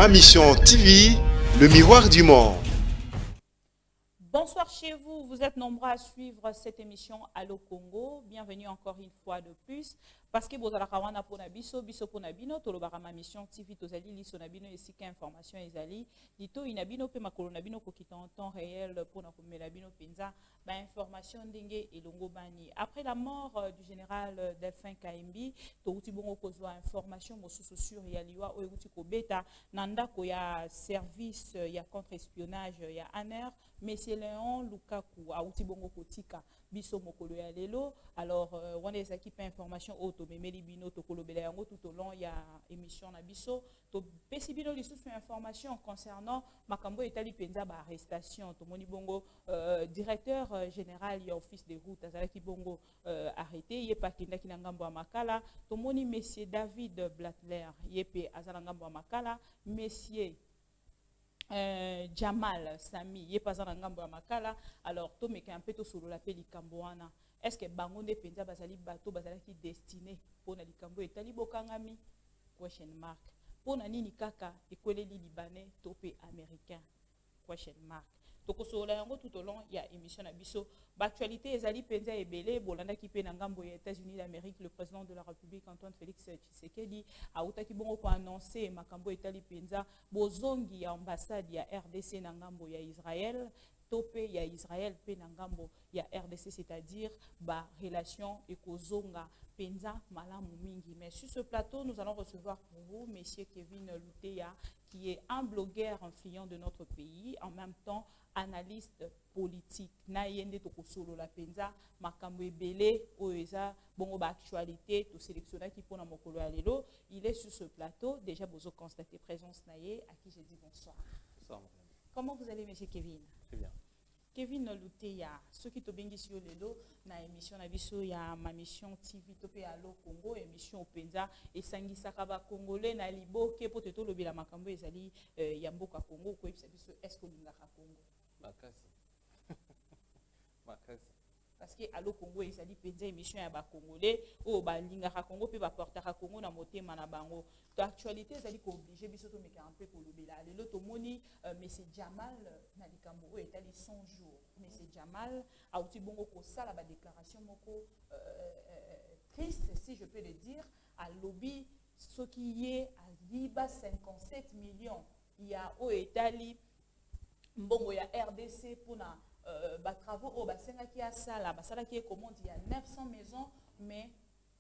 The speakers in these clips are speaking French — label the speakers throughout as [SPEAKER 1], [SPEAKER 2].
[SPEAKER 1] Ma Mission TV, le miroir du monde.
[SPEAKER 2] Bonsoir chez vous, vous êtes nombreux à suivre cette émission Allo Congo. Bienvenue encore une fois de plus. Parce que vous avez pona biso pona bino tolobara ma mission TV tozali liso na bino esika information ezali dito inabino pe makolo na bino kokita en temps réel pona komela bino penza ba information ndenge elongo bani. Après la mort du général Delphin Kaimbi touti bongo kozwa information mosusu sur ya liwa o euti ko beta nanda ko ya service ya contre-espionnage ya ANER Monsieur Léon Lukaku auti bongo kotika biso mokolo ya lelo. Alors on des équipes information auto memeli bino to kolobela yango tout au long ya émission na biso to pesi bino lisusu information concernant makambo etali penza ba arrestation to moni bongo directeur général ya office de route azalaki bongo arrêté ye pa kindaki na ngambo ya makala to moni monsieur David Blattler ye pe azala ngambo ya makala monsieur Jamal Sami ye pas en ngambo ya makala. Alors to meka un peu to solo la pe likambo wana est-ce que bango nde penza bazali bato bazali ki destiné pour na likambo etali bokangami question mark pour na nini kaka ekoleli libanais to pe américain question mark toko solo yango tout au long ya émission na biso actualité ezali penza ebele bolanda ki pe na ngambo ya États-Unis d'Amérique. Le président de la République Antoine Félix Tshisekedi a utaki bongo ko annoncer makambo etali penza bozongi ya ambassade ya RDC na ngambo ya Israël topé ya Israël pe na ngambo ya RDC, c'est-à-dire ba relation ekozonga penza malamu mingi. Mais sur ce plateau nous allons recevoir pour vous monsieur Kevin Luteya qui est un blogueur influent de notre pays, en même temps analyste politique. Na yende to kosolo la penza makambo ebele oeza bongo ba actualité to sélectionner qui pona mokolo ya lelo. Il est sur ce plateau. Déjà bozo constater présence naye à qui je dis bonsoir.
[SPEAKER 3] Bonsoir.
[SPEAKER 2] Comment vous allez monsieur Kevin?
[SPEAKER 3] Très bien.
[SPEAKER 2] Kevin Luteya, ceux qui te bengi sur le dos, na émission na biso ya ma mission TV topé Allo Congo, émission openza et sangi sakaba congolais na liboke pour te to lobela makambo ezali ya mboka Congo ko ebisa biso est-ce que lingaka Congo?
[SPEAKER 3] Makasi. Makasi.
[SPEAKER 2] Parce que Allo Congo ezali penza émission ya ba congolais o ba lingaka Congo pe ba portaka Congo na motema na bango. To actualité ezali ko obligé biso to meka un peu ko lobela lelo to moni monsieur Jamal na likambo o etali 100 jours. Monsieur Jamal a outi bongo ko sala ba déclaration moko triste si je peux le dire à lobby ce qui est à liba 57 millions il y a au etali mbongo ya RDC pour na ba travaux au basenga ki asala basala ki commande il y a 900 maisons mais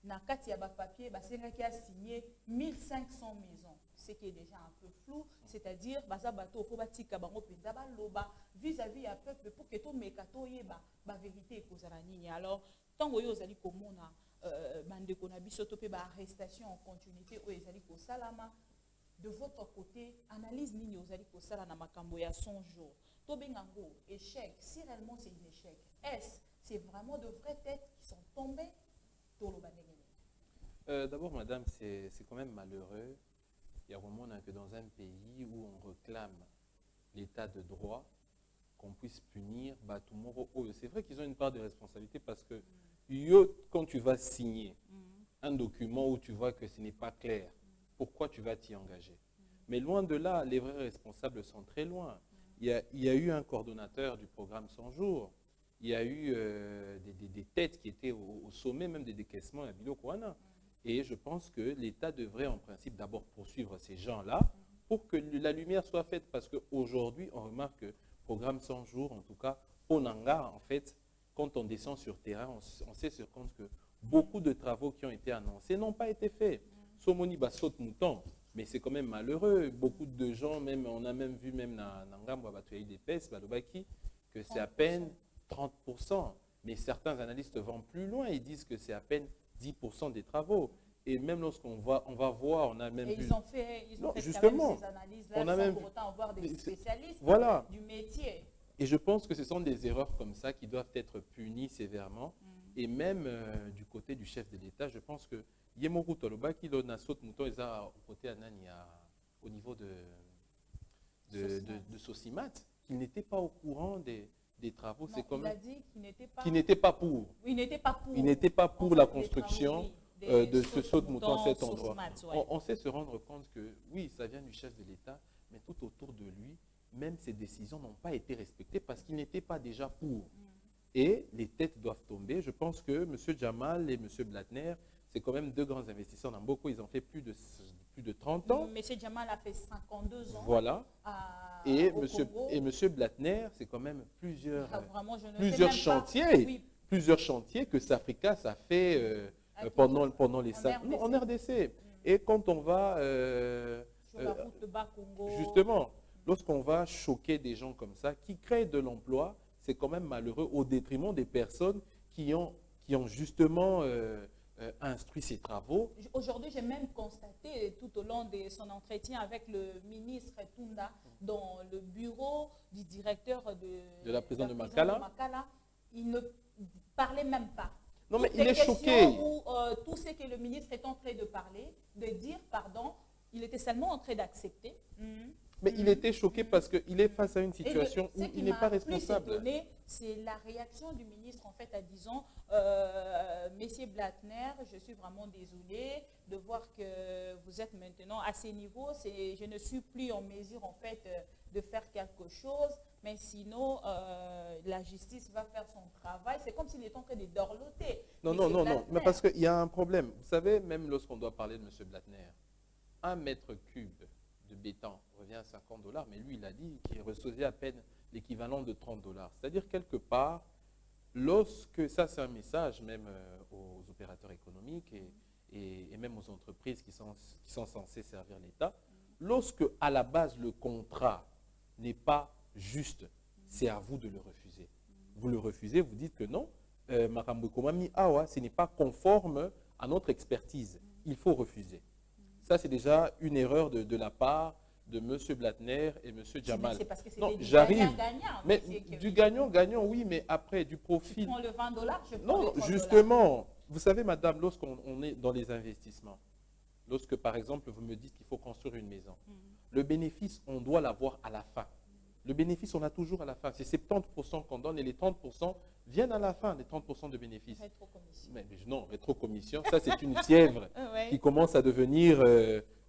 [SPEAKER 2] na kati ya ba papier basenga ki a signé 1500 maisons, ce qui est déjà un peu flou, c'est-à-dire baza bato faut batika bango penza ba loba vis-à-vis ya peuple pour que to mekato yeba ba vérité ekozala nini. Alors tango yo zali komona bande ko na biso to pe ba arrestation en continuité o ezali ko salama. De votre côté, analyse nini ozali ko sala na makambo ya 100 jours. To bengango échec, si réellement c'est un échec, est-ce c'est vraiment de vraies têtes qui sont tombées?
[SPEAKER 3] D'abord, madame, c'est quand même malheureux. Il y a vraiment que dans un pays où on réclame l'état de droit, qu'on puisse punir Batumoro. C'est vrai qu'ils ont une part de responsabilité parce que quand tu vas signer un document où tu vois que ce n'est pas clair, pourquoi tu vas t'y engager? Mais loin de là, les vrais responsables sont très loin. Il y a eu un coordonnateur du programme 100 jours. Il y a eu des têtes qui étaient au sommet même des décaissements à Bilokouana. Et je pense que l'État devrait en principe d'abord poursuivre ces gens-là pour que la lumière soit faite. Parce qu'aujourd'hui, on remarque que programme 100 jours, en tout cas, au Nanga, en fait, quand on descend sur terrain, on s'est sur compte que beaucoup de travaux qui ont été annoncés n'ont pas été faits. Somoni saute mouton, mais c'est quand même malheureux. Beaucoup de gens, même, on a même vu même dans Nangamba, des pèses, que c'est à peine 30%, mais certains analystes vont plus loin, ils disent que c'est à peine 10% des travaux. Et même lorsqu'on on va voir, on a même vu...
[SPEAKER 2] Ils ont fait
[SPEAKER 3] justement,
[SPEAKER 2] même ces analyses-là
[SPEAKER 3] on a
[SPEAKER 2] sans
[SPEAKER 3] même
[SPEAKER 2] pour autant avoir des spécialistes
[SPEAKER 3] voilà.
[SPEAKER 2] Du métier.
[SPEAKER 3] Et je pense que ce sont des erreurs comme ça qui doivent être punies sévèrement. Et même du côté du chef de l'État, je pense que Yemoku Toloba, qui a sauté mouton, ils ont côté Anania au niveau de Sosimat, qui n'était pas au courant des travaux.
[SPEAKER 2] Non, il a dit qu'il n'était pas...
[SPEAKER 3] Qu'il n'était pas pour.
[SPEAKER 2] Oui, il n'était pas pour.
[SPEAKER 3] Il n'était pas pour
[SPEAKER 2] en fait,
[SPEAKER 3] la construction
[SPEAKER 2] travaux,
[SPEAKER 3] de ce saut de mouton à cet endroit.
[SPEAKER 2] Ouais.
[SPEAKER 3] On sait se rendre compte que, oui, ça vient du chef de l'État, mais tout autour de lui, même ses décisions n'ont pas été respectées parce qu'il n'était pas déjà pour. Et les têtes doivent tomber. Je pense que M. Jamal et M. Blattner, c'est quand même deux grands investisseurs dans beaucoup. Ils ont fait plus de 30 ans.
[SPEAKER 2] M. Jamal a fait 52 ans.
[SPEAKER 3] Voilà. Et M. Blattner, c'est quand même plusieurs chantiers.
[SPEAKER 2] Oui.
[SPEAKER 3] Plusieurs chantiers que Safrica, ça fait pendant les 5 ans en RDC. Et quand on va...
[SPEAKER 2] sur la route de Bas-Congo.
[SPEAKER 3] Justement, lorsqu'on va choquer des gens comme ça, qui créent de l'emploi, c'est quand même malheureux au détriment des personnes qui ont justement instruit ces travaux.
[SPEAKER 2] Aujourd'hui, j'ai même constaté tout au long de son entretien avec le ministre Tunda dans le bureau du directeur de
[SPEAKER 3] la prison de
[SPEAKER 2] Makala,
[SPEAKER 3] Makala,
[SPEAKER 2] il ne parlait même pas.
[SPEAKER 3] Non, mais il est choqué.
[SPEAKER 2] Tout ce que le ministre est en train de dire, il était seulement en train d'accepter.
[SPEAKER 3] Mais il était choqué parce qu'il est face à une situation où il n'est pas responsable.
[SPEAKER 2] Ce qui m'a plus étonné, c'est la réaction du ministre, en fait, à disant, Monsieur Blattner, je suis vraiment désolé de voir que vous êtes maintenant à ces niveaux. Je ne suis plus en mesure, en fait, de faire quelque chose, mais sinon, la justice va faire son travail. C'est comme s'il était en train de dorloter.
[SPEAKER 3] Non, mais parce qu'il y a un problème. Vous savez, même lorsqu'on doit parler de M. Blattner, 1 mètre cube de béton revient à $50, mais lui, il a dit qu'il recevait à peine l'équivalent de $30. C'est-à-dire, quelque part, lorsque, ça c'est un message même aux opérateurs économiques et même aux entreprises qui sont censées servir l'État, lorsque, à la base, le contrat n'est pas juste, c'est à vous de le refuser. Vous le refusez, vous dites que non, Makambo Komami Awa, ce n'est pas conforme à notre expertise. Il faut refuser. Ça, c'est déjà une erreur de la part de M. Blattner et M. Jamal.
[SPEAKER 2] C'est parce que c'est du
[SPEAKER 3] gagnant-gagnant. Mais du gagnant-gagnant, oui, mais après, du profit.
[SPEAKER 2] Tu prends le $20, je prends
[SPEAKER 3] Non,
[SPEAKER 2] le $30.
[SPEAKER 3] justement, vous savez, madame, lorsqu'on est dans les investissements, lorsque, par exemple, vous me dites qu'il faut construire une maison, le bénéfice, on doit l'avoir à la fin. Le bénéfice, on l'a toujours à la fin. C'est 70% qu'on donne et les 30% viennent à la fin, les 30% de bénéfices.
[SPEAKER 2] Rétrocommission.
[SPEAKER 3] Mais non, rétrocommission, ça c'est une fièvre qui commence à devenir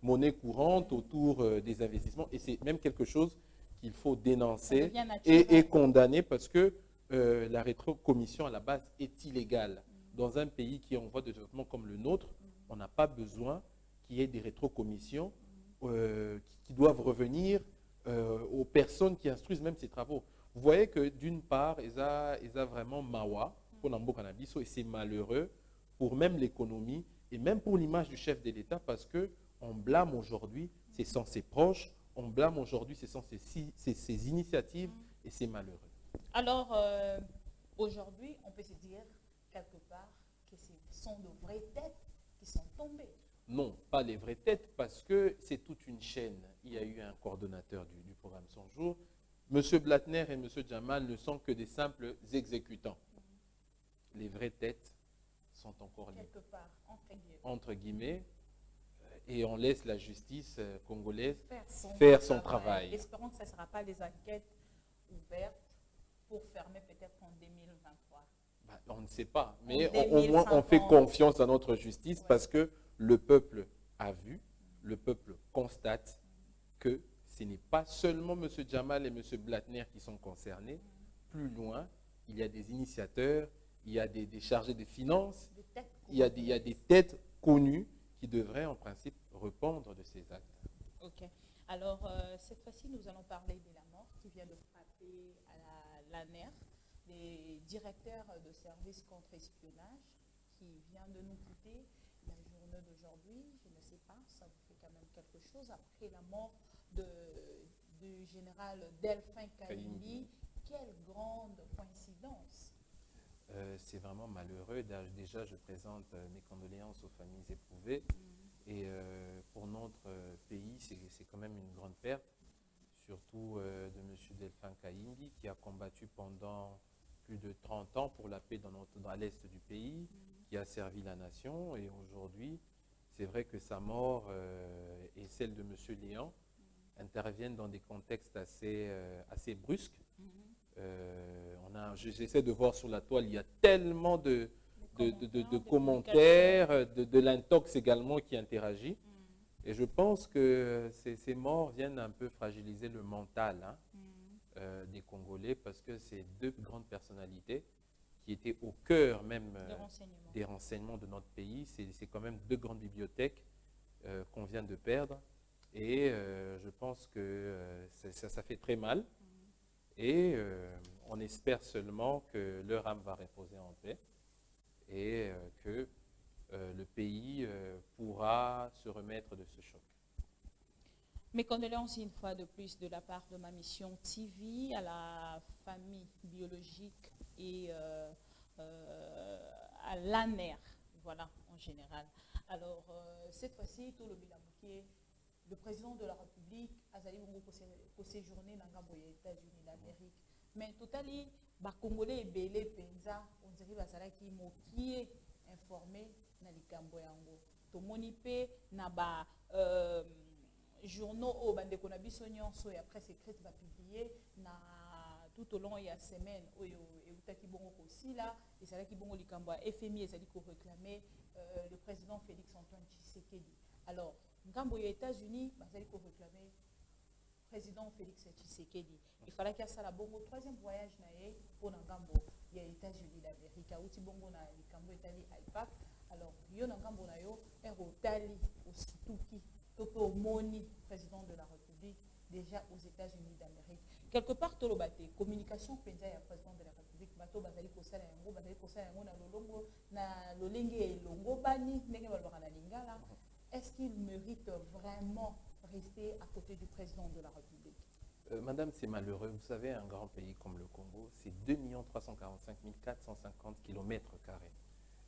[SPEAKER 3] monnaie courante autour des investissements. Et c'est même quelque chose qu'il faut dénoncer et condamner parce que la rétrocommission à la base est illégale. Dans un pays qui est en voie de développement comme le nôtre, on n'a pas besoin qu'il y ait des rétrocommissions qui doivent revenir aux personnes qui instruisent même ces travaux. Vous voyez que d'une part, ils ont vraiment mawa pour Nambo Cannabis et c'est malheureux pour même l'économie et même pour l'image du chef de l'État parce qu'on blâme aujourd'hui ses proches, on blâme aujourd'hui ses initiatives et c'est malheureux.
[SPEAKER 2] Alors, aujourd'hui, on peut se dire quelque part que ce sont de vraies têtes qui sont tombées.
[SPEAKER 3] Non, pas les vraies têtes, parce que c'est toute une chaîne. Il y a eu un coordonnateur du programme 100 jours. M. Blattner et M. Jamal ne sont que des simples exécutants. Les vraies têtes sont encore là.
[SPEAKER 2] Quelque part,
[SPEAKER 3] entre guillemets. Et on laisse la justice congolaise
[SPEAKER 2] faire
[SPEAKER 3] son travail.
[SPEAKER 2] Espérons que ce ne sera pas les enquêtes ouvertes pour fermer peut-être en 2023.
[SPEAKER 3] On ne sait pas, mais au moins on fait confiance à notre justice parce que le peuple a vu, le peuple constate que ce n'est pas seulement M. Jamal et M. Blattner qui sont concernés. Plus loin, il y a des initiateurs, il y a des chargés de finances, il y a des têtes connues qui devraient en principe répondre de ces actes.
[SPEAKER 2] Ok. Alors, cette fois-ci, nous allons parler de la mort qui vient de frapper à l'ANER, des directeurs de services contre-espionnage qui vient de nous quitter la journée d'aujourd'hui. Je ne sais pas, ça vous fait quand même quelque chose. Après la mort du général Delphin Kayimbi, quelle grande coïncidence.
[SPEAKER 3] C'est vraiment malheureux. Déjà, je présente mes condoléances aux familles éprouvées. Et pour notre pays, c'est quand même une grande perte, surtout de M. Delphin Kayimbi, qui a combattu pendant plus de 30 ans pour la paix dans l'est du pays, qui a servi la nation. Et aujourd'hui, c'est vrai que sa mort et celle de M. Léon interviennent dans des contextes assez brusques. J'essaie de voir sur la toile, il y a tellement de commentaires, de l'intox également qui interagit. Et je pense que ces morts viennent un peu fragiliser le mental, hein, des Congolais, parce que c'est deux grandes personnalités qui étaient au cœur même des renseignements de notre pays. C'est quand même deux grandes bibliothèques qu'on vient de perdre. Et je pense que ça fait très mal. Et on espère seulement que leur âme va reposer en paix et que le pays pourra se remettre de ce choc.
[SPEAKER 2] Mes condoléances une fois de plus de la part de ma mission TV à la famille biologique et à l'ANER, voilà, en général. Alors, cette fois-ci, tout le bilamouké, le président de la République a séjourné dans les États-Unis d'Amérique. Mais totalement, les Congolais et Bélé Penza, on dirait que qui est informé dans les Camboyango. Tout le monde peut na journaux au bande qu'on a bisognon so et après c'est écrit va publier na tout au long il y a semaine où et utaki bongo aussi là et c'est là qui bongo likamba FMI et ça dit qu'on réclamait le président Félix Antoine Tshisekedi. Alors ngambo aux États-Unis bah ça dit qu'on réclamait président Félix Tshisekedi. Il fallait qu'il y a ça la bongo troisième voyage na pour ngambo il y a États-Unis d'Amérique uti bongo na likambo Italie IPAC. Alors yo ngambo na yo un rotali aussi tout qui Toto Moni, président de la République, déjà aux États-Unis d'Amérique. Quelque part, tout le bâté, communication penza ya président de la République, bato bazali kosala yango, na lolongo, na lolenge et longo bani, nenge balora na lingala. Est-ce qu'il mérite vraiment rester à côté du président de la République?
[SPEAKER 3] Madame, c'est malheureux. Vous savez, un grand pays comme le Congo, c'est 2 345 450 km².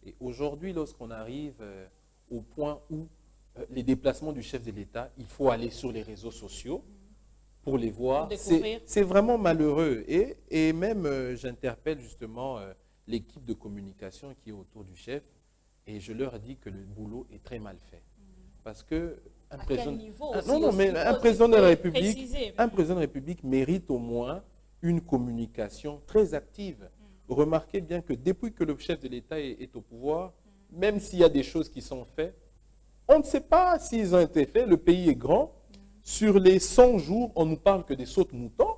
[SPEAKER 3] Et aujourd'hui, lorsqu'on arrive au point où les déplacements du chef de l'État, il faut aller sur les réseaux sociaux pour les voir. C'est vraiment malheureux. Et même, j'interpelle justement l'équipe de communication qui est autour du chef et je leur dis que le boulot est très mal fait. Parce que un président de la République mérite au moins une communication très active. Remarquez bien que depuis que le chef de l'État est au pouvoir, même s'il y a des choses qui sont faites, on ne sait pas s'ils ont été faits. Le pays est grand. Sur les 100 jours, on nous parle que des sautes-moutons,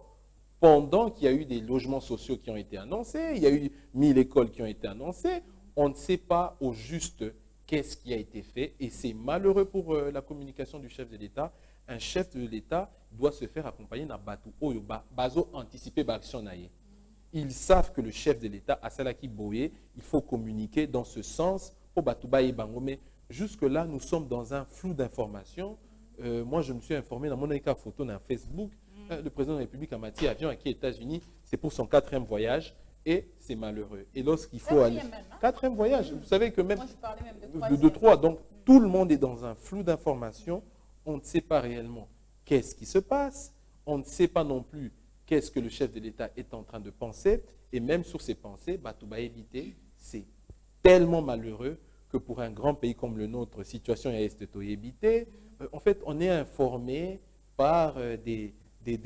[SPEAKER 3] pendant qu'il y a eu des logements sociaux qui ont été annoncés, il y a eu 1000 écoles qui ont été annoncées. On ne sait pas au juste qu'est-ce qui a été fait. Et c'est malheureux pour la communication du chef de l'État. Un chef de l'État doit se faire accompagner dans Batou Oyo, Bazo anticiper l'action. Ils savent que le chef de l'État, à Salaki Boye, il faut communiquer dans ce sens pour Batouba et Bangome. Jusque-là, nous sommes dans un flou d'informations. Moi, je me suis informé dans mon photo dans Facebook. Le président de la République a matière avion qui est aux États-Unis. C'est pour son 4e voyage et c'est malheureux. Et lorsqu'il faut aller... 4e voyage. Vous savez que même...
[SPEAKER 2] Moi, je parlais même
[SPEAKER 3] de 3. Donc, tout le monde est dans un flou d'informations. On ne sait pas réellement qu'est-ce qui se passe. On ne sait pas non plus qu'est-ce que le chef de l'État est en train de penser. Et même sur ses pensées, Batouba éviter, c'est tellement malheureux que pour un grand pays comme le nôtre, situation est évitée. En fait, on est informé par des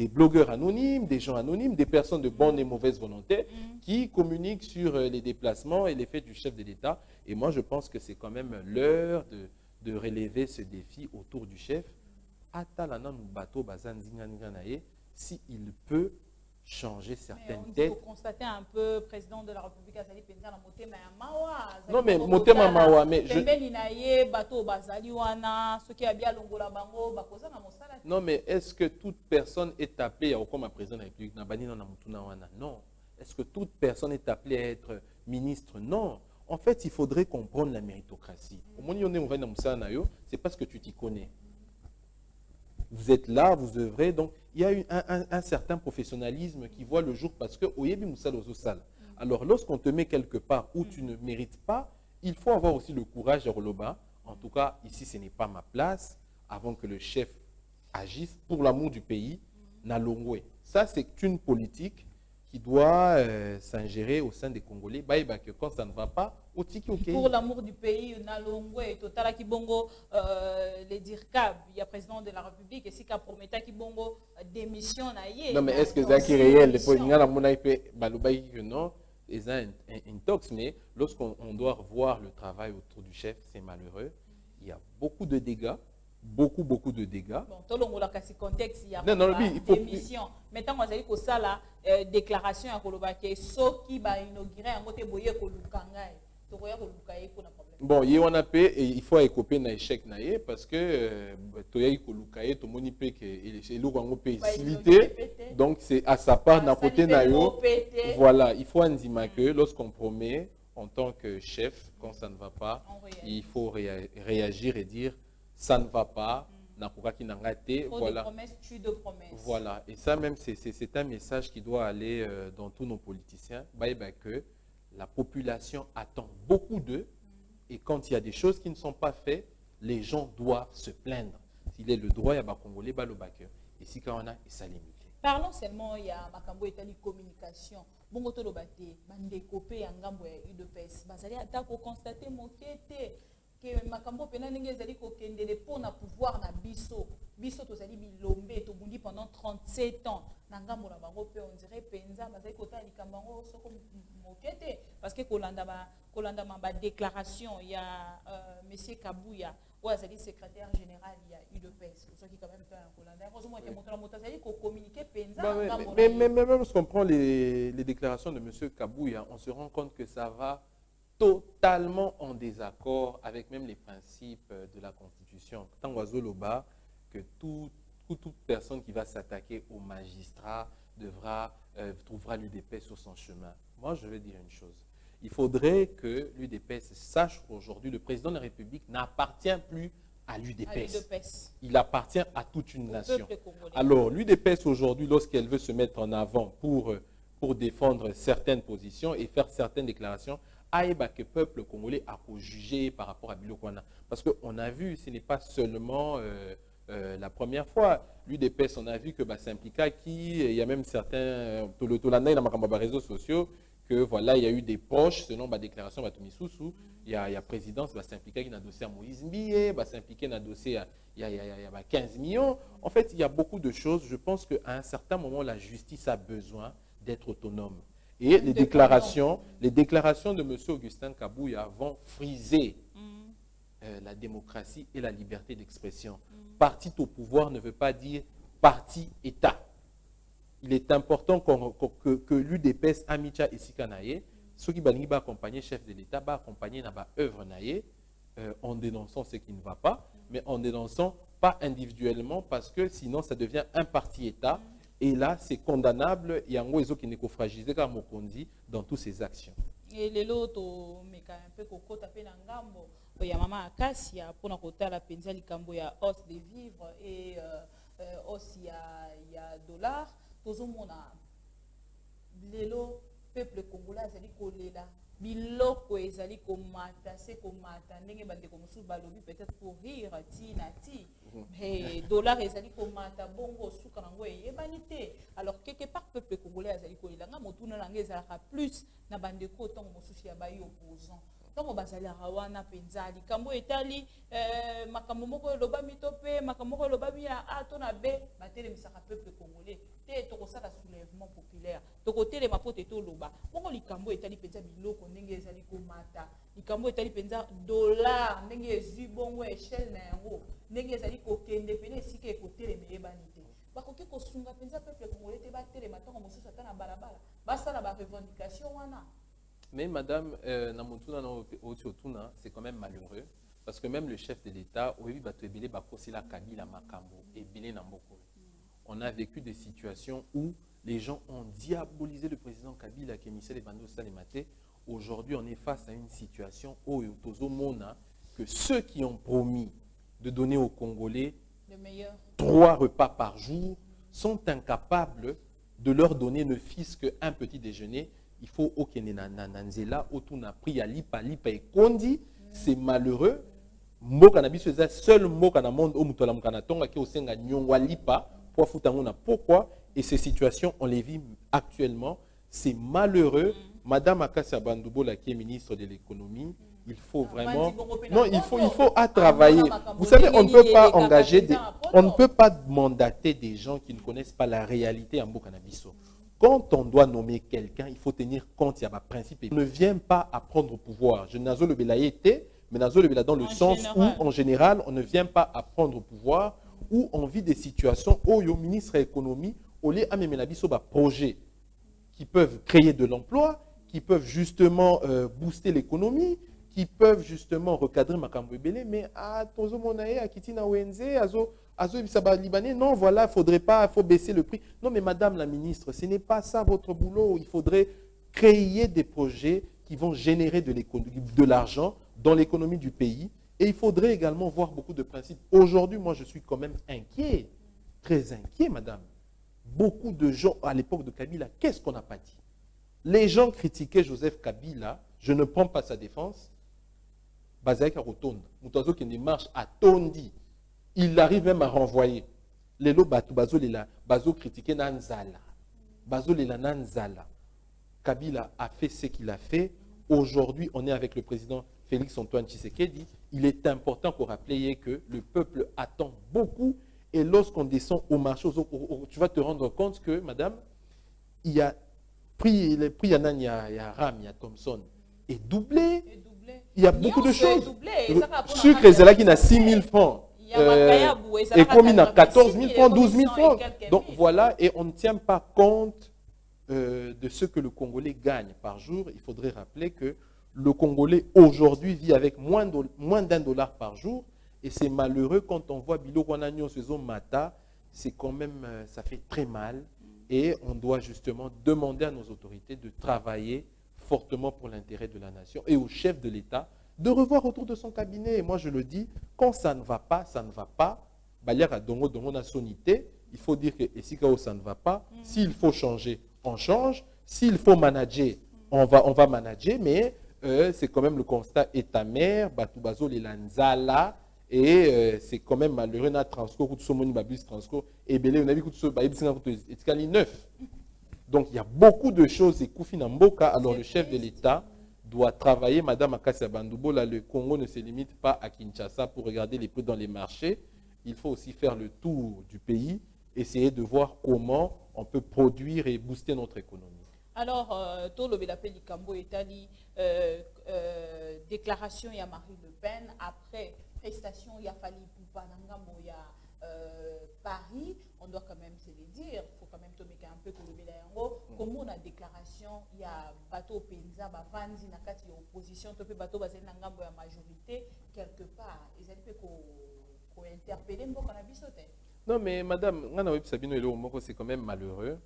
[SPEAKER 3] blogueurs anonymes, des gens anonymes, des personnes de bonne et mauvaise volonté qui communiquent sur les déplacements et les faits du chef de l'État. Et moi, je pense que c'est quand même l'heure de relever ce défi autour du chef. S'il peut changer certaines têtes.
[SPEAKER 2] Il faut constater un peu, président de la République Azali Penza na motema ya mawa.
[SPEAKER 3] Non mais motema mawa mais je Non mais est-ce que toute personne est appelée à comme président de la République Non. Est-ce que toute personne est appelée à être ministre? Non. En fait, il faudrait comprendre la méritocratie. C'est parce que tu t'y connais. Vous êtes là, vous œuvrez, donc il y a un certain professionnalisme qui voit le jour parce que alors lorsqu'on te met quelque part où tu ne mérites pas, il faut avoir aussi le courage de roloba. En tout cas, ici ce n'est pas ma place, avant que le chef agisse pour l'amour du pays, Nalongwe. Ça c'est une politique qui doit s'ingérer au sein des Congolais. Que quand ça ne va pas,
[SPEAKER 2] pour l'amour du pays, Nalongwe, Totala Kibongo, les DIRCAB, il y a président de la République, et si qu'a promis Kibongo démission.
[SPEAKER 3] Non, mais est-ce que c'est réel? Non, c'est un intox, mais lorsqu'on doit revoir le travail autour du chef, c'est malheureux. Il y a beaucoup de dégâts. beaucoup de dégâts.
[SPEAKER 2] Bon, tout le monde a cassé contexte, il y a
[SPEAKER 3] il faut
[SPEAKER 2] démission. Maintenant, on a dit que ça, la déclaration à Kolobake, ceux qui va inaugurer un côté boyer Kolukangay, tu vois Kolukangay, qu'on a problème.
[SPEAKER 3] Bon, il faut écoper na échec naie parce que toya Kolukangay, tout le monde peut que et l'eau en peut faciliter. Donc c'est à sa part na côté naio. Voilà, il faut dire que lorsqu'on promet en tant que chef, quand ça ne va pas, il faut réagir et dire ça ne va pas. Voilà. Voilà. Et ça même, c'est un message qui doit aller dans tous nos politiciens. Que la population attend beaucoup d'eux. Et quand il y a des choses qui ne sont pas faites, les gens doivent se plaindre. S'il est le droit, il y a Congolais, et si quand on a, ça limite.
[SPEAKER 2] Parlons seulement, il y a Makambo et Tali communication. Bon, tu as dit, bandécopé en gambo et UDPS. Bazali attaque au constater mon quête. Que Makambo pena ninge zali ko kendele pour na pouvoir na biso to zali bilombe to bundi pendant 37 ans nangambo na bango pe on dirait penza bazali ko tali kambango soko mokete parce que kolanda ma déclaration il y a monsieur Kabouya ou azali secrétaire général il y a UDPS ceux qui quand même fait un kolanda heureusement que moto zali ko communiquer penza
[SPEAKER 3] mais même lorsqu'on prend les déclarations de monsieur Kabouya on se rend compte que ça va totalement en désaccord avec même les principes de la Constitution. Tant Loba, que toute personne qui va s'attaquer au magistrat trouvera l'UDPS sur son chemin. Moi, je vais dire une chose. Il faudrait que l'UDPS sache qu'aujourd'hui, le président de la République n'appartient plus à l'UDPS. Il appartient à toute une nation. Alors, l'UDPS aujourd'hui, lorsqu'elle veut se mettre en avant pour défendre certaines positions et faire certaines déclarations, que le peuple congolais a jugé par rapport à Bilokwana. Parce qu'on a vu, ce n'est pas seulement la première fois. L'UDPS, on a vu que s'impliqua il y a même certains, dans les réseaux sociaux, que voilà, il y a eu des poches, selon ma déclaration, il y a présidence, s'impliquer dans le dossier à Moïse Mbié, s'impliquer dans le dossier il y a 15 millions. En fait, il y a beaucoup de choses. Je pense qu'à un certain moment, la justice a besoin d'être autonome. Et les déclarations de M. Augustin Kabouya vont friser la démocratie et la liberté d'expression. Parti au pouvoir ne veut pas dire parti-État. Il est important que l'UDPS, Amicha et Sikanaye, ceux qui vont accompagner le chef de l'État, vont accompagner dans l'œuvre en dénonçant ce qui ne va pas, mais en dénonçant pas individuellement parce que sinon ça devient un parti-État. Et là, c'est condamnable. Il y a un oiseau qui n'est qu'au fragilisé comme Mokondi dans toutes ses actions.
[SPEAKER 2] Et les autres, mais quand un peu coco tapé dans gambo, il y a maman Acacia pour notre côté la pension du Cambo, il y a hausse des vivres et aussi il y a dollars. Tout le monde a l'élo peuple congolais c'est dit kolela biloko ezali komata se komata ndenge bande komusu balobi peut-être pour rire ti na ti mais dollar ezali komata bongo suka nango eyebani te alors quelque part peuple congolais ezali kolela nga motuna nange ezalaka plus na bande ko tongo mosusu ya bayi opposant donc bazalaka wana penza likambo etali makambo moko loba mitope makambo moko loba ya a to na b batelemisaka peuple congolais te tokosala soulèvement populaire tokotelema po te toloba bongo likambo etali penza biloko ndenge ezali komata likambo etali penza dollar ndenge ezwi bongo échelle na yango ndenge ezali kokende pene esika ekotelema eyebani te bakoki kosunga penza peuple congolais te batelema ntango mosusu ata na balabala basala barevendication wana.
[SPEAKER 3] Mais madame, c'est quand même malheureux parce que même le chef de l'État, on a vécu des situations où les gens ont diabolisé le président Kabila qui émissait les bandeaux Salemate. Aujourd'hui, on est face à une situation où que ceux qui ont promis de donner aux Congolais 3 repas par jour sont incapables de leur donner ne fût-ce qu'un petit déjeuner. Il faut aucun nananzela autour pris à lipa et kondi c'est malheureux mboka na biso c'est seul mboka na monde au mutola mukana tonga ki osenga nyongwa lipa pour futangona pourquoi et ces situations on les vit actuellement c'est malheureux. Madame Akassia Bandoubola qui est ministre de l'économie il faut vraiment non il faut à travailler vous savez on ne peut pas engager on ne peut pas mandater des gens qui ne connaissent pas la réalité en mboka na biso. Quand on doit nommer quelqu'un, il faut tenir compte, il y a un principe. On ne vient pas à prendre au pouvoir. Je n'ai pas le bélaïté, Mais dans le
[SPEAKER 2] En
[SPEAKER 3] sens
[SPEAKER 2] général.
[SPEAKER 3] où, en général, on ne vient pas à prendre au pouvoir, où on vit des situations où le ministre de l'économie, au lieu de projet qui peuvent créer de l'emploi, qui peuvent justement booster l'économie, qui peuvent justement recadrer Makambo Ebele, mais à Tozo Monae, à Kitina Wenze, Azo Ibisaba Libanais, non, voilà, faudrait pas, faut baisser le prix. Non, mais madame la ministre, ce n'est pas ça votre boulot. Il faudrait créer des projets qui vont générer de l'argent dans l'économie du pays. Et il faudrait également voir beaucoup de principes. Aujourd'hui, moi, je suis quand même inquiet, très inquiet, madame. Beaucoup de gens, à l'époque de Kabila, qu'est-ce qu'on n'a pas dit? Les gens critiquaient Joseph Kabila, je ne prends pas sa défense. Bazaïka Rotonde, Moutazo qui marche à Tondi, il arrive même à renvoyer. Les lots Bazo critiqué Nanzala. Bazo Lela Nanzala. Kabila a fait ce qu'il a fait. Aujourd'hui, on est avec le président Félix Antoine Tshisekedi. Il est important pour rappeler que le peuple attend beaucoup. Et lorsqu'on descend au marché, tu vas te rendre compte que, madame, il y a prix, les prix, il y a Ram, il y a Thomson, est doublé. Il y a beaucoup de choses. Sucre, c'est là qui n'a 6 000 francs. Et comme il a 14 000 francs, 12 000 francs. Donc voilà, et on ne tient pas compte de ce que le Congolais gagne par jour. Il faudrait rappeler que le Congolais aujourd'hui vit avec moins d'$1 par jour. Et c'est malheureux quand on voit Bilo Kwananyo Sezo Mata, c'est quand même, ça fait très mal. Et on doit justement demander à nos autorités de travailler fortement pour l'intérêt de la nation et au chef de l'État de revoir autour de son cabinet. Et moi, je le dis, quand ça ne va pas, ça ne va pas. Baliara dongo dongo na sonité. Il faut dire que et si ça ne va pas, s'il faut changer, on change. S'il faut manager, on va manager. Mais c'est quand même le constat est amer. Batubazo les lanzala. Et c'est quand même malheureux na transco ou somoni babus transco et belé on a vu que ce est 9. Donc il y a beaucoup de choses et Koufi Namboka. Alors le chef de l'État doit travailler. Madame Akassia Bandoubo, là, le Congo ne se limite pas à Kinshasa pour regarder les prix dans les marchés. Il faut aussi faire le tour du pays, essayer de voir comment on peut produire et booster notre économie.
[SPEAKER 2] Alors, tout le l'appel Cambo Italie, déclaration il y a Marine Le Pen, après prestation il y a fallu Poupanangamo, il y a Paris, on doit quand même se le dire, il faut quand même tomber un peu que le Bélayango, comme on a déclaration, il y a bateau Penza, Bavandi, Nakati, opposition, tu peux bateau basé Nangambo, la majorité, quelque part, ils ont qu'on interpeller, on a bisoté.
[SPEAKER 3] Non, mais madame, c'est quand même malheureux.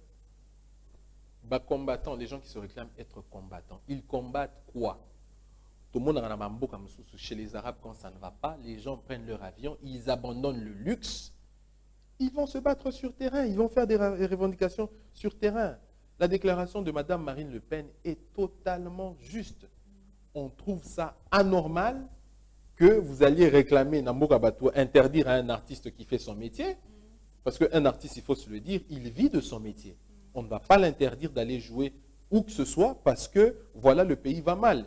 [SPEAKER 3] Combattants, les gens qui se réclament être combattants, ils combattent quoi? Tout le monde a chez les Arabes, quand ça ne va pas, les gens prennent leur avion, ils abandonnent le luxe, ils vont se battre sur terrain, ils vont faire des revendications sur terrain. La déclaration de Madame Marine Le Pen est totalement juste. On trouve ça anormal que vous alliez réclamer Namboka Batou, interdire à un artiste qui fait son métier, parce qu'un artiste, il faut se le dire, il vit de son métier. On ne va pas l'interdire d'aller jouer où que ce soit parce que, voilà, le pays va mal.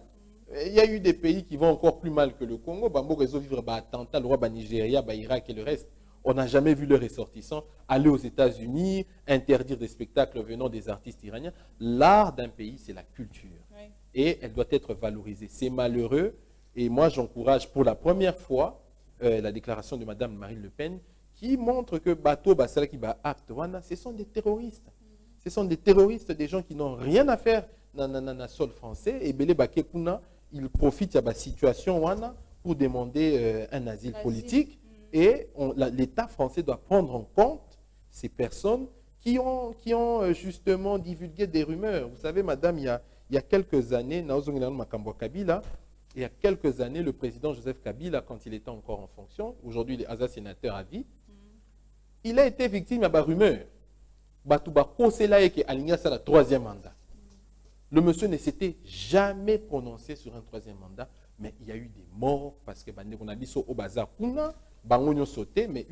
[SPEAKER 3] Il y a eu des pays qui vont encore plus mal que le Congo. Bambo réseau vivre attentat, le roi Nigeria, Irak et le reste. On n'a jamais vu les ressortissants aller aux États-Unis, interdire des spectacles venant des artistes iraniens. L'art d'un pays, c'est la culture. Oui. Et elle doit être valorisée. C'est malheureux. Et moi, j'encourage pour la première fois la déclaration de Mme Marine Le Pen qui montre que Bato Basala qui va acte, ce sont des terroristes. Ce sont des terroristes, des gens qui n'ont rien à faire dans le sol français. Et Bele Bakekuna, ils profitent de la situation pour demander un asile politique. Et l'État français doit prendre en compte ces personnes qui ont justement divulgué des rumeurs. Vous savez, madame, il y a quelques années, il y a quelques années, le président Joseph Kabila, quand il était encore en fonction, aujourd'hui il est sénateur à vie, il a été victime de rumeurs. C'est là qu'il a aligné ça le troisième mandat. Le monsieur ne s'était jamais prononcé sur un troisième mandat, mais il y a eu des morts parce que on a dit au bazar kuna, bangonyo sauté, mais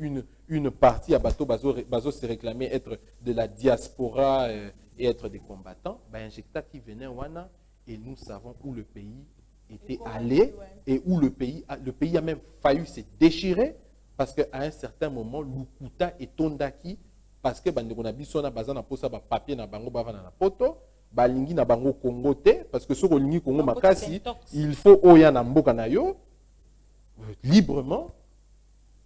[SPEAKER 3] une partie à Bazo s'est réclamé être de la diaspora et être des combattants. Injecta qui venait wana et nous savons où le pays était allé et où le pays a même failli se déchirer parce qu'à un certain moment, Lukuta et Tondaki, parce que on a biso na bazana posa ba papier na bango bavana na poto. Balingi na bango Congo te parce que ce Kolingi Congo makasi il faut oya na mboka na yo
[SPEAKER 4] librement,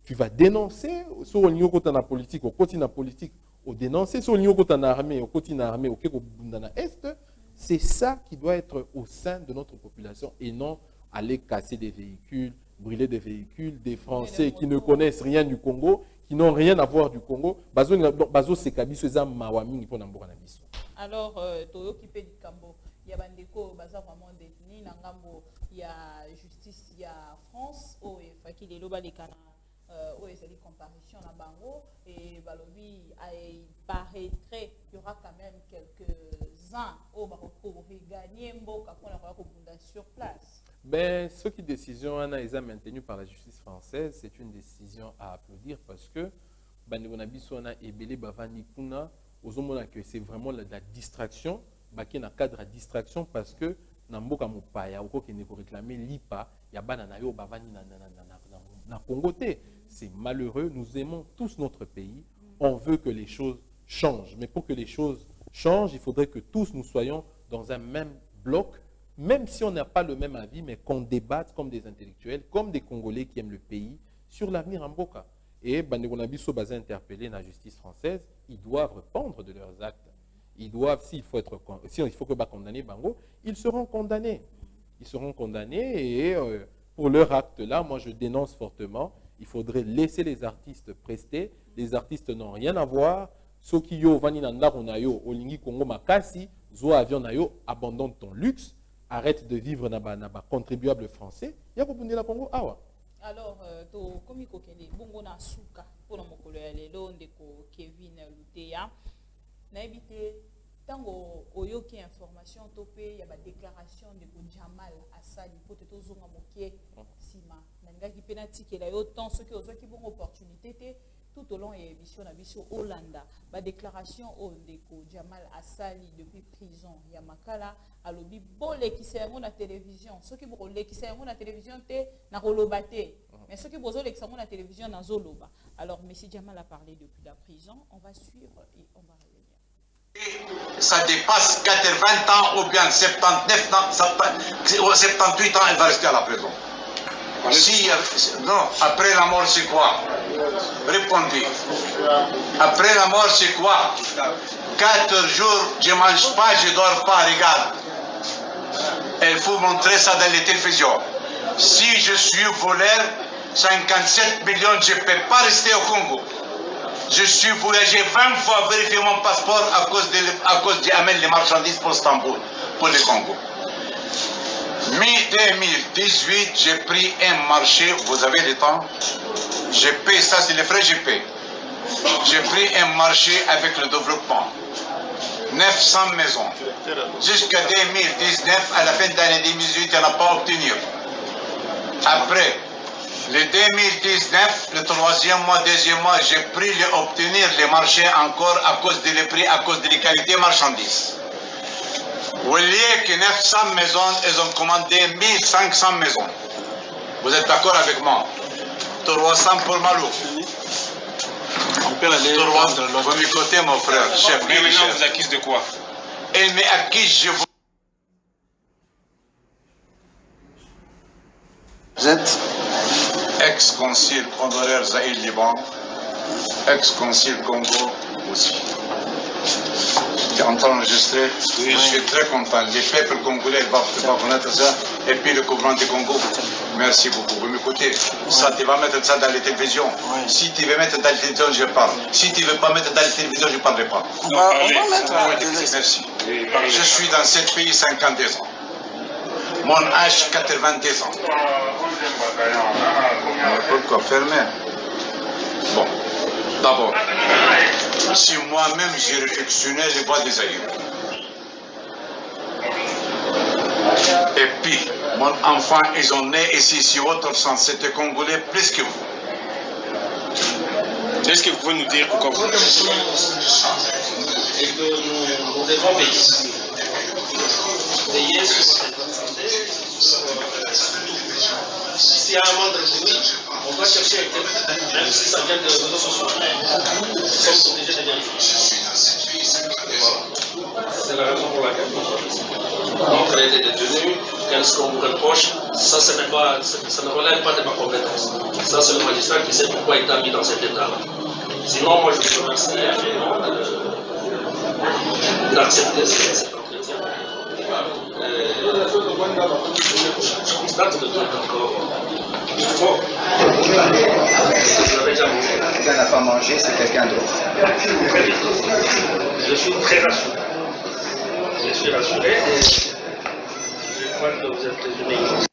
[SPEAKER 4] tu vas dénoncer sur le niveau de la politique, au côté de la politique, au dénoncer sur le niveau de la armée, au côté de l'armée, au côté de l'Est. C'est ça qui doit être au sein de notre population et non aller casser des véhicules, brûler des véhicules, des Français qui ne connaissent rien du Congo, qui n'ont rien à voir du Congo.
[SPEAKER 2] Alors, Toyo qui paie du Cambo, il y a Bandeko, Baza vraiment détenu, Nangambo, il y a justice, il y a France, oh, et Faki de Loba les Canards. Oui, c'est une comparution à Bango et Balobi, il paraîtrait qu'il y aura quand même quelques-uns pour gagner Mboka pour la sur place.
[SPEAKER 3] Ben, ce qui décision a maintenue par la justice française, c'est une décision à applaudir parce que c'est vraiment la distraction, qui est un cadre à distraction parce que Namboka Mopaya, ou qui ne réclamer l'IPA, il y a Bananayo Bavani na Congo. C'est malheureux, nous aimons tous notre pays, on veut que les choses changent. Mais pour que les choses changent, il faudrait que tous nous soyons dans un même bloc, même si on n'a pas le même avis, mais qu'on débatte comme des intellectuels, comme des Congolais qui aiment le pays, sur l'avenir en Mboka. Et Bandegonabiso Bazin interpellé la justice française, ils doivent répondre de leurs actes. Ils doivent, s'il faut que condamner Bango, ils seront condamnés. Ils seront condamnés et pour leur acte-là, moi je dénonce fortement. Il faudrait laisser les artistes prester. Les artistes n'ont rien à voir. Soki yo vani na ndako na yo olingi Congo makasi, zo avion na yo, abandonne ton luxe, arrête de vivre na ba contribuable français. Ya ko bundela Congo awa.
[SPEAKER 2] Alors to komi ko kende bongo na suka pona mokolo ya lelo ndeko Kevin Luteya. Na ebité tango oyoki information topé ya ba déclaration de Jamal Asali poteto zonga mokie sima nangaki penati ke la yo tant ce que ozoki bon opportunité té tout au long de l'émission na biso Hollanda ba déclaration o ndeko Jamal Asali depuis prison ya makala alobi bolé ki yango na télévision soki bolé ki yango na télévision té na koloba té mais soki bozo le ki yango na télévision na zoloba. Alors monsieur Jamal a parlé depuis la prison, on va suivre et on va revenir.
[SPEAKER 5] Ça dépasse 80 ans ou bien 79 ans, 78 ans, elle va rester à la prison. Si, non, après la mort, c'est quoi? Répondez. Après la mort, c'est quoi? 4 jours, je ne mange pas, je ne dors pas, regarde. Il faut montrer ça dans les télévisions. Si je suis voleur, 57 millions, je ne peux pas rester au Congo. Je suis voyagé 20 fois vérifier mon passeport à cause d'amener les marchandises pour Istanbul, pour le Congo. Mi-2018, j'ai pris un marché, vous avez le temps, j'ai payé, ça c'est les frais, j'ai payé. J'ai pris un marché avec le développement. 900 maisons. Jusqu'à 2019, à la fin de l'année 2018, on n'a pas obtenu. Après, le 2019, le 3e mois, 2e mois, j'ai pris obtenir les marchés encore à cause des prix, à cause des qualités marchandises. Au lieu que 900 maisons, ils ont commandé 1500 maisons. Vous êtes d'accord avec moi? 300 pour Malou.
[SPEAKER 6] On peut aller
[SPEAKER 5] vous m'écoutez, mon frère, chef.
[SPEAKER 6] Mais maintenant, vous accuse de quoi?
[SPEAKER 5] Elle m'accuse, je vous...
[SPEAKER 6] Vous êtes
[SPEAKER 5] ex-consul honoraire Zahir Liban, ex-consul Congo aussi. Tu es en train d'enregistrer? Oui, je suis très content. Les peuples congolais vont connaître ça. Et puis le gouvernement du Congo. Merci beaucoup. Vous m'écoutez? Ça, tu vas mettre ça dans les télévisions. Si tu veux mettre dans les télévisions, je parle. Si tu ne veux pas mettre dans les télévisions, je ne parlerai pas.
[SPEAKER 6] On va mettre.
[SPEAKER 5] Merci. Je suis dans ce pays 52 ans. Mon âge 82 ans. Pourquoi fermer? Bon, d'abord, si moi-même j'ai réflexionné les voix des aïeux. Et puis, mon enfant, ils ont né ici, sur votre sang, c'était Congolais plus que vous.
[SPEAKER 6] Est-ce que vous pouvez nous dire pourquoi vous...
[SPEAKER 7] Et que nous devons payer. Payer sur s'il y a un moindre bruit, on doit chercher un thème, même si ça vient de réseaux sociaux. Nous sommes obligés de vérifier. C'est la raison pour laquelle on crée des détenus, qu'est-ce qu'on vous reproche, ça, ça ne relève pas de ma compétence. Ça, c'est le magistrat qui sait pourquoi il t'a mis dans cet état-là. Sinon, moi, je vous remercie infiniment d'accepter cet entretien. Je constate que vous êtes encore fort. Vous avez déjà mangé.
[SPEAKER 8] Quelqu'un n'a pas mangé, c'est quelqu'un d'autre.
[SPEAKER 7] Je suis très rassuré. Je suis rassuré et je crois que vous êtes unique.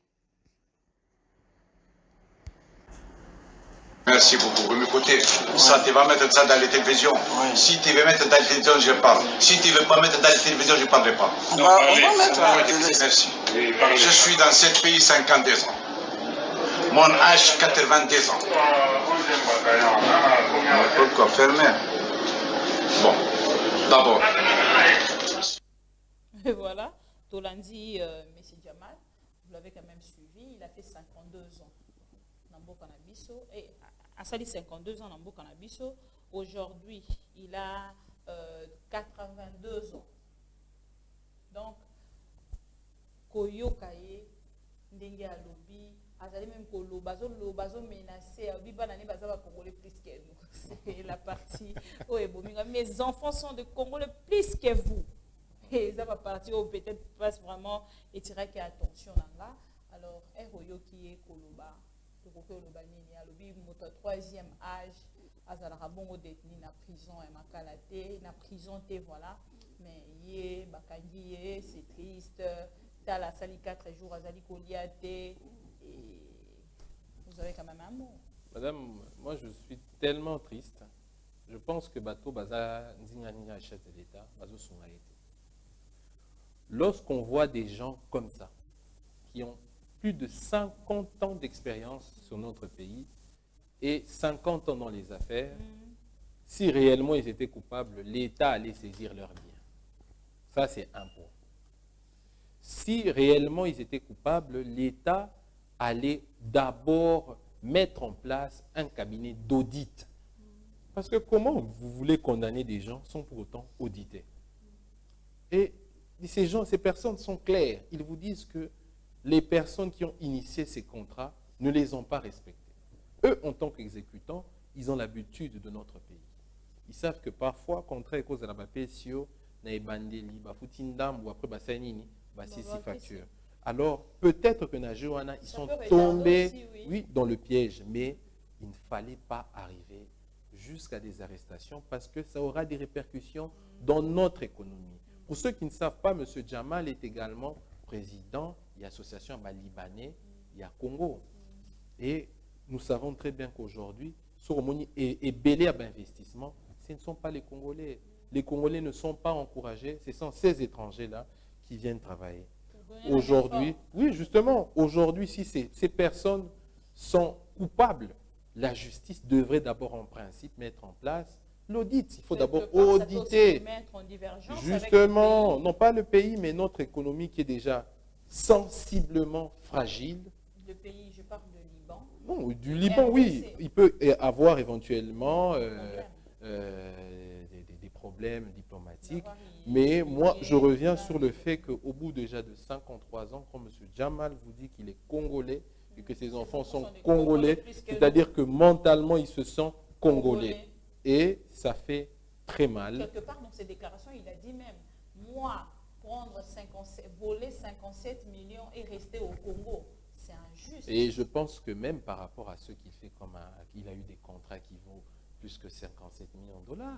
[SPEAKER 5] Merci beaucoup. Vous m'écoutez. Ça, tu vas mettre ça dans les télévisions. Si tu veux mettre dans les télévisions, je parle. Si tu ne veux pas mettre dans les télévisions, je ne parlerai pas.
[SPEAKER 6] On va mettre là.
[SPEAKER 5] Merci. Je suis dans ce pays 52 ans. Mon âge 92 ans. Pourquoi fermer? Bon, d'abord.
[SPEAKER 2] Et voilà, Tolandi, M. Jamal, vous l'avez quand même suivi, il a fait 52 ans dans Mboka na biso. Et à Sali 52 ans dans Mboka na biso. Aujourd'hui, il a 82 ans. Donc, Koyokaye, Ndenge Alobi, Azali même Kolo, Bazo menacé, Bibanane Bazaba Congolais plus que nous. C'est la partie. Mes enfants sont de Congolais plus que vous. Et ça va partir où peut-être passe vraiment et tirer attention là. Alors, Eroyo qui est Koloba, Koloba Nini, Alobi, mon troisième âge, Azala Bongo détenu na prison et ma kalaté, na prison te voilà. Mais yé, Bakangi, c'est triste. T'as la sali 4 jours, Azali Koliate. Et vous avez quand même un mot.
[SPEAKER 3] Madame, moi je suis tellement triste. Je pense que Bato Baza Nzinganina, chef de l'État, Bazo Sungaïté. Lorsqu'on voit des gens comme ça, qui ont plus de 50 ans d'expérience sur notre pays et 50 ans dans les affaires, si réellement ils étaient coupables, l'État allait saisir leurs biens. Ça, c'est un point. Si réellement ils étaient coupables, l'État allait d'abord mettre en place un cabinet d'audit. Parce que comment vous voulez condamner des gens sans pour autant auditer? Et ces personnes sont claires. Ils vous disent que les personnes qui ont initié ces contrats ne les ont pas respectés. Eux, en tant qu'exécutants, ils ont l'habitude de notre pays. Ils savent que parfois, contraire à cause de la PSIO, Naibandeli, Bafutindam ou après Bassanini, Bassi facture. Alors, peut-être que Najoana, ils sont tombés
[SPEAKER 2] aussi,
[SPEAKER 3] oui, dans le piège, mais il ne fallait pas arriver jusqu'à des arrestations parce que ça aura des répercussions dans notre économie. Pour ceux qui ne savent pas, M. Jamal est également président de l'association Libanais, il y a Congo. Et nous savons très bien qu'aujourd'hui, Soromoni et Belé à investissement, ce ne sont pas les Congolais. Les Congolais ne sont pas encouragés, ce sont ces étrangers-là qui viennent travailler. Aujourd'hui, oui, justement, aujourd'hui, si ces personnes sont coupables, la justice devrait d'abord en principe mettre en place l'audit. Il faut d'abord auditer. Justement, non pas le pays, mais notre économie qui est déjà sensiblement fragile.
[SPEAKER 2] Le pays, je parle de Liban.
[SPEAKER 3] Non, du Liban, oui. Il peut avoir éventuellement des problèmes diplomatiques. Mais moi, je reviens sur le fait qu'au bout déjà de 53 ans, quand M. Jamal vous dit qu'il est congolais et que ses enfants sont congolais, c'est-à-dire que mentalement, ils se sentent congolais. Et ça fait très mal.
[SPEAKER 2] Quelque part dans ses déclarations, il a dit même, moi, voler 57 millions et rester au Congo, c'est injuste.
[SPEAKER 3] Et je pense que même par rapport à ce qu'il fait, il a eu des contrats qui vaut plus que 57 millions de dollars.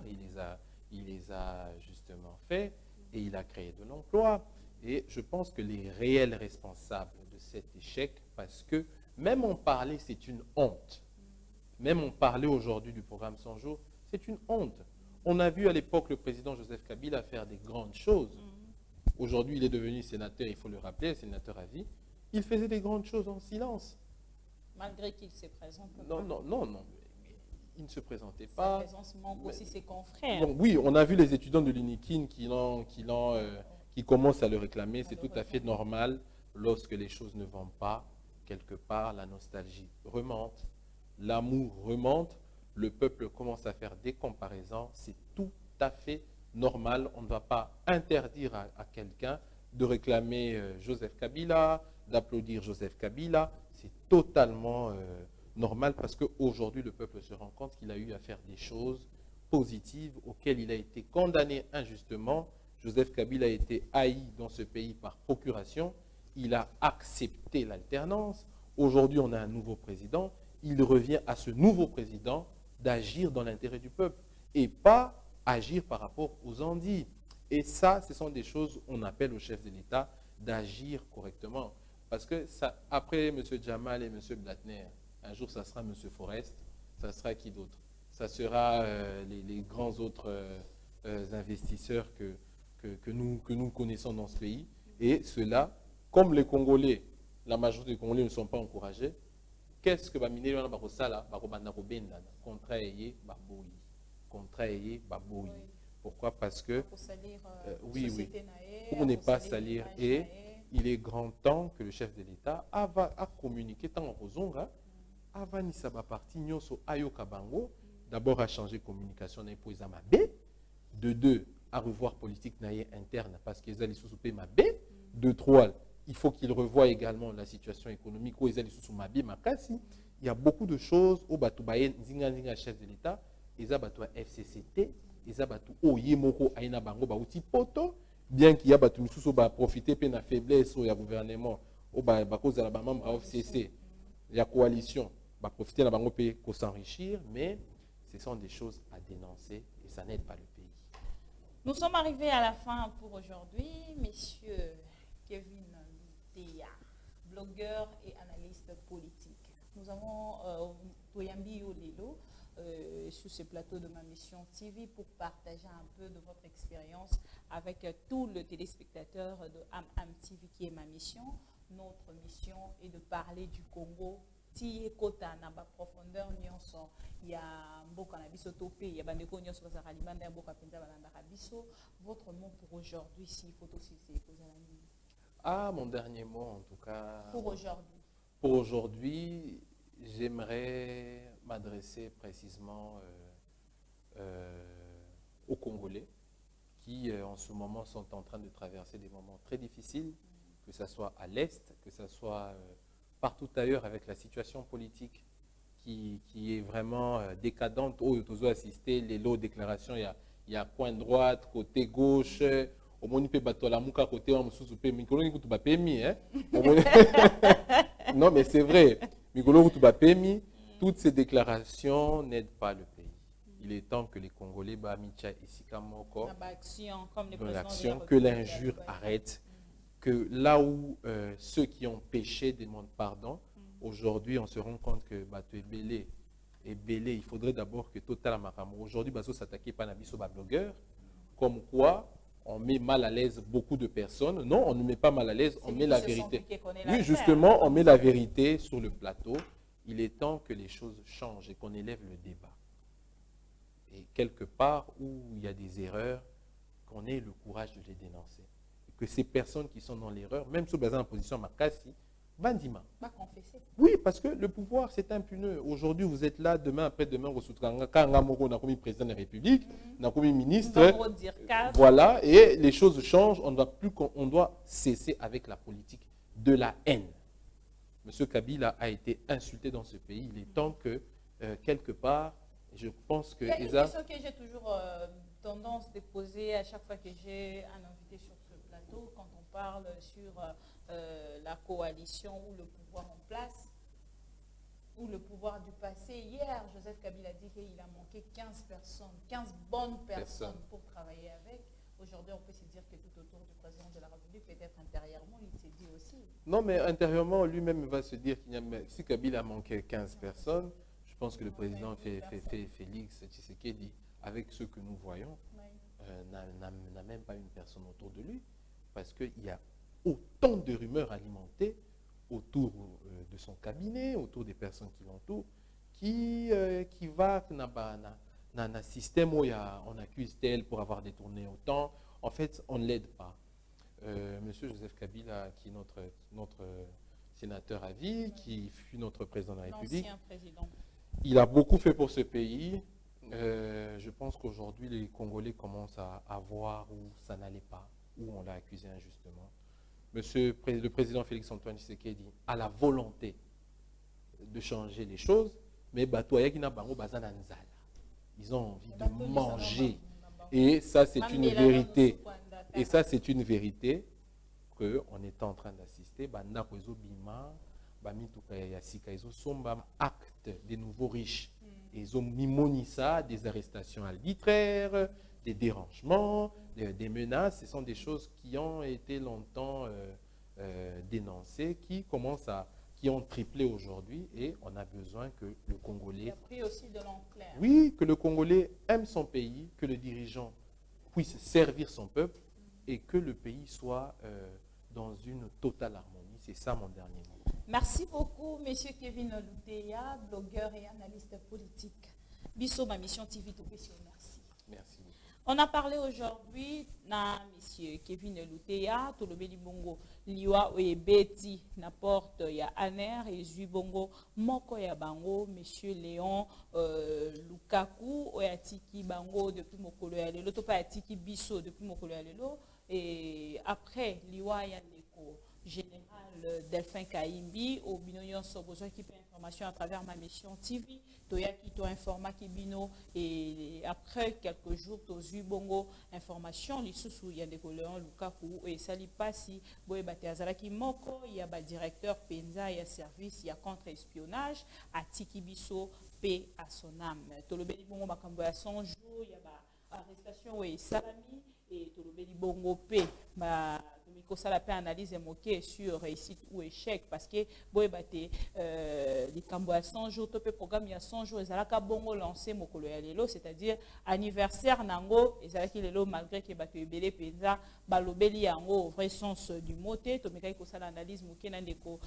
[SPEAKER 3] Il les a justement faits et il a créé de l'emploi. Et je pense que les réels responsables de cet échec, parce que même en parler, c'est une honte. Même on parlait aujourd'hui du programme 100 jours, c'est une honte. On a vu à l'époque le président Joseph Kabila faire des grandes choses. Aujourd'hui, il est devenu sénateur, il faut le rappeler, sénateur à vie. Il faisait des grandes choses en silence.
[SPEAKER 2] Malgré qu'il se présente.
[SPEAKER 3] Non. Il ne se présentait pas.
[SPEAKER 2] Sa présence manque aussi ses confrères.
[SPEAKER 3] Bon, oui, on a vu les étudiants de l'UNIKIN qui commencent à le réclamer. C'est tout à fait normal lorsque les choses ne vont pas. Quelque part, la nostalgie remonte. L'amour remonte, le peuple commence à faire des comparaisons, c'est tout à fait
[SPEAKER 4] normal. On ne va pas interdire à quelqu'un de réclamer Joseph Kabila, d'applaudir Joseph Kabila. C'est totalement normal parce qu'aujourd'hui, le peuple se rend compte qu'il a eu à faire des choses positives auxquelles il a été condamné injustement. Joseph Kabila a été haï dans ce pays par procuration. Il a accepté l'alternance. Aujourd'hui, on a un nouveau président. Il revient à ce nouveau président d'agir dans l'intérêt du peuple et pas agir par rapport aux Andis. Et ça, ce sont des choses on appelle au chef de l'État d'agir correctement. Parce que ça, après M. Jamal et M. Blattner, un jour, ça sera M. Forest, ça sera qui d'autre? Ça sera les grands autres investisseurs que nous connaissons dans ce pays. Et cela, comme les Congolais, la majorité des Congolais ne sont pas encouragés, qu'est-ce que Bamine Wana Bakosala, Bakobanda Kobenda, contrayé Baboui. Contrayé Baboui. Pourquoi? Parce que, oui, pour ne pas salir, et il est grand temps que le chef de l'État a communiqué tant en Rozonga, avant Nisaba parti, Nyoso Ayoka Bango, d'abord à changer communication pour les Amabé, de deux, à revoir politique naïe interne parce qu'ils allaient sous Mabé, de trois, il faut qu'il revoie également la situation économique où ils allaient sous Mabé, Makasi. Il y a beaucoup de choses au Batoubaye, Zinga chef de l'État, ils abattent FCCT, ils abattent Oyemoko Aina Bango Bauti Poto, bien qu'il y a battu sous profiter de la faiblesse au gouvernement, au cause de la membre FCC, la coalition, va profiter de la bango pour s'enrichir, mais ce sont des choses à dénoncer et ça n'aide pas le pays.
[SPEAKER 2] Nous sommes arrivés à la fin pour aujourd'hui. Messieurs Kevin Théa, blogueur et analyste politique. Nous avons Toyambi Olelo sur ce plateau de ma mission TV pour partager un peu de votre expérience avec tous les téléspectateurs de AM TV qui est ma mission. Notre mission est de parler du Congo. Si kota na ba profondeur nyonso ya mboka na biso topé ya bandeko nyonso za kalimanda mboka penza balanda biso. Votre mot pour aujourd'hui, si photo si c'est
[SPEAKER 4] mon dernier mot en tout cas.
[SPEAKER 2] Pour aujourd'hui.
[SPEAKER 4] Pour aujourd'hui, j'aimerais m'adresser précisément aux Congolais qui en ce moment sont en train de traverser des moments très difficiles, que ce soit à l'Est, que ce soit partout ailleurs avec la situation politique qui est vraiment décadente. Où tu as assisté les lots de déclarations, il y a coin droite, côté gauche, au moins peut battre la mouka côté en sous pe mikolo ni kutuba pemi hein. Non mais c'est vrai. Mikolo kutuba pemi, toutes ces déclarations n'aident pas le pays. Il est temps que les Congolais bamicha isikamoko dans l'action, que l'injure arrête. Que là où ceux qui ont péché demandent pardon, aujourd'hui on se rend compte que Bato est belé, il faudrait d'abord que Total Amakamo, aujourd'hui Baso s'attaquer par Nabiso blogueur, comme quoi on met mal à l'aise beaucoup de personnes. Non, on ne met pas mal à l'aise, on met la vérité. Oui, justement, on met la vérité sur le plateau. Il est temps que les choses changent et qu'on élève le débat. Et quelque part où il y a des erreurs, qu'on ait le courage de les dénoncer. Que ces personnes qui sont dans l'erreur, même sous basé en position Makassi, Bandima. Oui, parce que le pouvoir, c'est impuneux. Aujourd'hui, vous êtes là, demain, après-demain, vous êtes président de la République, ministre. Voilà, et les choses changent. On doit cesser avec la politique de la haine. M. Kabila a été insulté dans ce pays. Il est temps que, quelque part, je pense que...
[SPEAKER 2] Il y a une question que j'ai toujours tendance de poser à chaque fois que j'ai un invité sur ce plateau, quand on parle sur la coalition ou le pouvoir en place, ou le pouvoir du passé. Hier, Joseph Kabila a dit qu'il a manqué 15 personnes, 15 bonnes personnes pour travailler avec. Aujourd'hui, on peut se dire que tout autour du président de la République, peut-être intérieurement, il s'est dit aussi.
[SPEAKER 4] Non, mais intérieurement, lui-même va se dire qu'il y a, si Kabila a manqué 15 personnes, je pense que le président Félix Tshisekedi, avec ce que nous voyons, n'a même pas une personne autour de lui, parce qu'il y a autant de rumeurs alimentées autour de son cabinet, autour des personnes qui l'entourent, qui va dans un système où on accuse tel pour avoir détourné autant. En fait, on ne l'aide pas. Monsieur Joseph Kabila, qui est notre sénateur à vie, qui fut notre président de la République, il a beaucoup fait pour ce pays. Je pense qu'aujourd'hui, les Congolais commencent à voir où ça n'allait pas, où on l'a accusé injustement. Le président Félix-Antoine Tshisekedi a la volonté de changer les choses, mais ils ont envie de manger. Et ça, c'est une vérité. Et ça, c'est une vérité qu'on est en train d'assister. Ils ont acte des nouveaux riches. Ils ont mis ça, des arrestations arbitraires, des dérangements, des menaces. Ce sont des choses qui ont été longtemps dénoncées, qui ont triplé aujourd'hui, et on a besoin que le Congolais...
[SPEAKER 2] Il a pris aussi de l'ampleur.
[SPEAKER 4] Oui, que le Congolais aime son pays, que le dirigeant puisse servir son peuple et que le pays soit dans une totale harmonie. C'est ça mon dernier mot.
[SPEAKER 2] Merci beaucoup, M. Kevin Luteya, blogueur et analyste politique. Bisso, ma mission TV, merci.
[SPEAKER 4] Merci.
[SPEAKER 2] On a parlé aujourd'hui na M. Kevin Luteya, Tolobeli Bongo, Liwa Oebeti, n'apporte ya Aner et Zubongo, Moko ya Bango, M. Léon Lukaku, Oyatiki Bango depuis Mokolo ya Lelo, Topa Yatiki Bisso depuis Mokolo ya Lelo, et après Liwa ya Neko, général Delphin Kaimbi, au Binoyon Sobozo qui peut information à travers ma mission TV, Toya qui t'a informé qui Bino, et après quelques jours, Tozu Bongo, information, l'issue il y a des Léon Lukaku, et Sali Passi, Boye Bateazalaki Moko, il y a ba directeur Penza, il y a service, il y a contre-espionnage, à Tikibiso, paix à son âme. Tolobeli Bongo, Bakambo à 100 jours, il y a ba arrestation et salami, et Tolobeli Bongo, paix, ça la paix analyse moquée sur réussite ou échec parce que boy baté les cambo à 100 jours topé programme il y a 100 jours et alaka bongo lancé mokolo ya lelo, c'est-à-dire anniversaire nango et zalaki lelo malgré que bato ebele penza balobeli yango au vrai sens du mot te to mekai ko sala analyse moquée na ndeko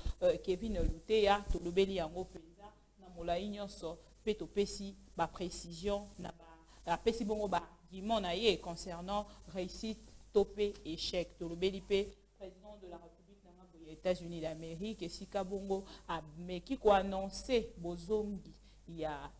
[SPEAKER 2] Kevin Luteya to lobeli yango penza na molai nyonso pe to pesi ba précision na ba pesi bongo ba argument na ye concernant réussite topé échec. Tolobelipe, président de la République des États-Unis d'Amérique, et Sika Bongo a meki ko annoncé bozongi il y a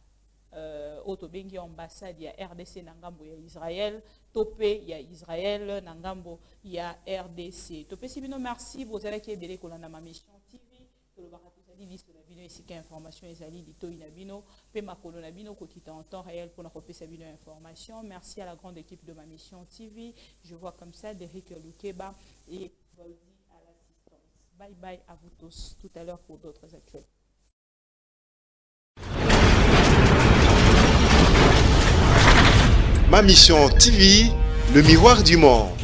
[SPEAKER 2] Otobengi ambassade il y a RDC Nangambo il y a Israël topé il y a Israël Nangambo il y a RDC. Topé sibino merci vous allez qui belé kolanda ma mission TV tolobaka tozali listo na bino esika information ezali litoi na bino pe makolo na bino ko kita en temps réel pour na kopesa bino information. Merci à la grande équipe de ma mission TV. Je vois comme ça Derrick Lukeba et Voldi à l'assistance. Bye bye à vous tous tout à l'heure pour d'autres actualités.
[SPEAKER 1] Ma mission TV, le miroir du monde.